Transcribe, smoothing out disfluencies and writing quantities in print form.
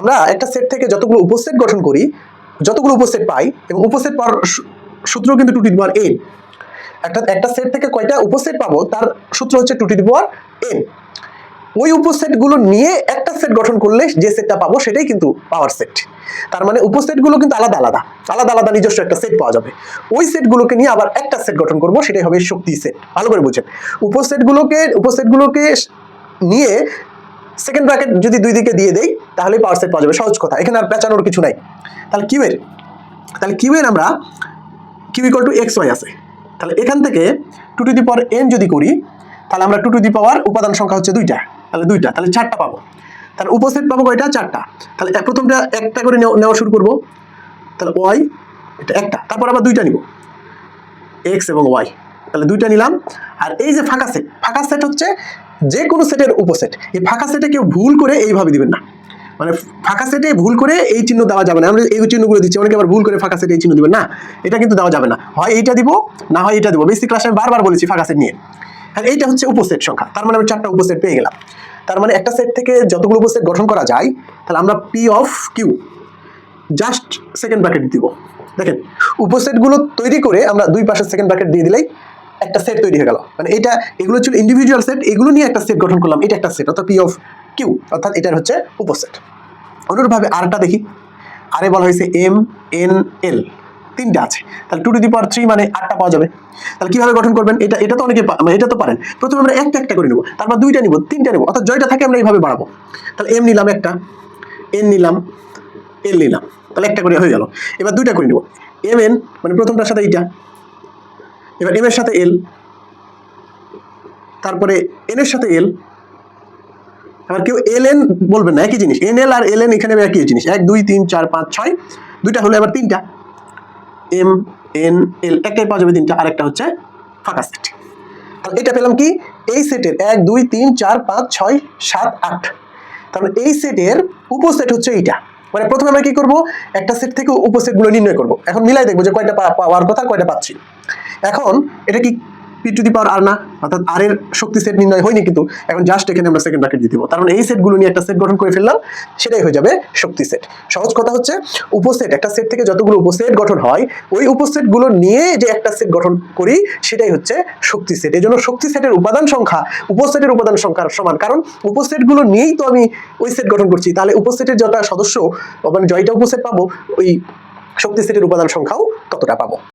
আমরা একটা সেট থেকে যতগুলো উপসেট গঠন করি, যতগুলো উপসেট পাই, এবং উপসেট পাওয়ার সূত্র কিন্তু 2 টু দি পাওয়ার n। একটা সেট থেকে কয়টা উপসেট পাবো তার সূত্র হচ্ছে 2 টু দি পাওয়ার n। ওই উপসেটগুলো নিয়ে একটা সেট গঠন করলে যে সেটটা পাবো সেটাই কিন্তু পাওয়ার সেট। তার মানে উপসেটগুলো কিন্তু আলাদা আলাদা নিজস্ব একটা সেট পাওয়া যাবে। ওই সেটগুলোকে নিয়ে আবার একটা সেট গঠন করব, সেটাই হবে শক্তি সেট। ভালো করে বুঝছেন? উপসেটগুলোকে নিয়ে সেকেন্ড ব্র্যাকেট যদি দুই দিকে দিয়ে দেই তাহলে পাওয়ার সেট পাওয়া যাবে। সহজ কথা, এখানে আর পেঁচানোর কিছু নাই। তাহলে কিউ এর আমরা Q equal to X Y আছে। তাহলে এখান থেকে 2 টু দি পাওয়ার n যদি করি, তাহলে আমরা 2 টু দি পাওয়ার উপাদান সংখ্যা হচ্ছে 2টা, তাহলে 4টা পাবো। তাহলে উপসেট পাবো কয়টা? 4টা। তাহলে প্রথমটা একটা করে নেওয়া শুরু করব। তাহলে ওয়াই এটা একটা, তারপর আবার 2টা নিব, এক্স এবং ওয়াই। তাহলে 2টা নিলাম। আর এই যে ফাঁকা সেট হচ্ছে যে কোনো সেটের উপসেট। এই ফাঁকা সেটে কেউ ভুল করে এইভাবে দিবেন না, মানে ফাঁকা সেটে ভুল করে এই চিহ্ন দেওয়া যাবে না। আমরা এই চিহ্নগুলো দিচ্ছি, অনেকে আবার ভুল করে ফাঁকা সেটে এই চিহ্ন দিবেন না, এটা কিন্তু দেওয়া যাবে না। হয় এইটা দিব, না হয় এটা দিব। বেসিক ক্লাসে আমি বারবার বলেছি ফাঁকা সেট নিয়ে। আর এইটা হচ্ছে উপসেট সংখ্যা, তার মানে আমি 4টা উপসেট পেয়ে গেলাম। তার মানে একটা সেট থেকে যতগুলো উপসেট গঠন করা যায়, তাহলে আমরা P of Q just second bracket দিব। দেখেন, উপসেটগুলো তৈরি করে আমরা দুই পাশে সেকেন্ড ব্র্যাকেট দিয়ে দিলেই একটা সেট তৈরি হয়ে গেল। মানে এগুলো ছিল ইন্ডিভিজুয়াল সেট, এগুলো নিয়ে একটা সেট গঠন করলাম, এটা একটা সেট, অর্থাৎ পি অফ কিউ, অর্থাৎ এটার হচ্ছে উপসেট। অনুরূপভাবে আরটা দেখি। আরে বলা হয়েছে এম এন এল, 3টা আছে। তাহলে 2 টু দি পাওয়ার 3 মানে 8টা পাওয়া যাবে। তাহলে কিভাবে গঠন করবেন? এটা তো অনেকে এটা তো পারেন। প্রথমে আমরা একটা করে নেব, তারপর 2টা নিব, 3টা নিব, অর্থাৎ জয়টা থাকে আমরা এইভাবে বাড়াবো। তাহলে এম নিলাম একটা, এন নিলাম, এল নিলাম, তাহলে একটা করে হয়ে গেল। এবার 2টা করে নিব, এম এন মানে প্রথমটার সাথে এইটা, এবার এম এর সাথে এল, তারপরে এন এর সাথে এল। আবার কেউ এল এন বলবেন না, একই জিনিস। এন এল আর এল এন এখানে একই জিনিস, 1 2 3 4 5 6, 2টা হলে আবার 3টা, এম এন এল, একটাই পাওয়া যাবে 3টা, আর একটা হচ্ছে ফাঁকা সেট। তাহলে এটা পেলাম কি? এই সেটের 1 2 3 4 5 6 7 8, তাহলে এই সেটের উপসেট হচ্ছে এইটা। মানে প্রথমে আমরা কি করব? একটা সেট থেকে উপসেটগুলো নির্ণয় করব। এখন মিলাই দেখবো যে কয়টা পাওয়ার কথা, কয়টা পাচ্ছি। এখন এটা কি পি টু দি পাওয়ার আর না, অর্থাৎ আর এর শক্তি সেট নির্ণয় হয়নি, কিন্তু এখন জাস্ট এখানে আমরা সেকেন্ড ব্র্যাকেট দিয়ে দিব। তার মানে এই সেটগুলো নিয়ে একটা সেট গঠন করে ফেললাম, সেটাই হয়ে যাবে শক্তি সেট। সহজ কথা হচ্ছে, উপসেট, একটা সেট থেকে যতগুলো উপসেট গঠন হয়, ওই উপসেটগুলো নিয়ে যে একটা সেট গঠন করি সেটাই হচ্ছে শক্তি সেট। এই জন্য শক্তি সেটের উপাদান সংখ্যা উপসেটের উপাদান সংখ্যার সমান, কারণ উপসেটগুলো নিয়েই তো আমি ওই সেট গঠন করছি। তাহলে উপসেটের যত সদস্য, মানে জয়টা উপসেট পাবো, ওই শক্তি সেটের উপাদান সংখ্যাও ততটা পাবো।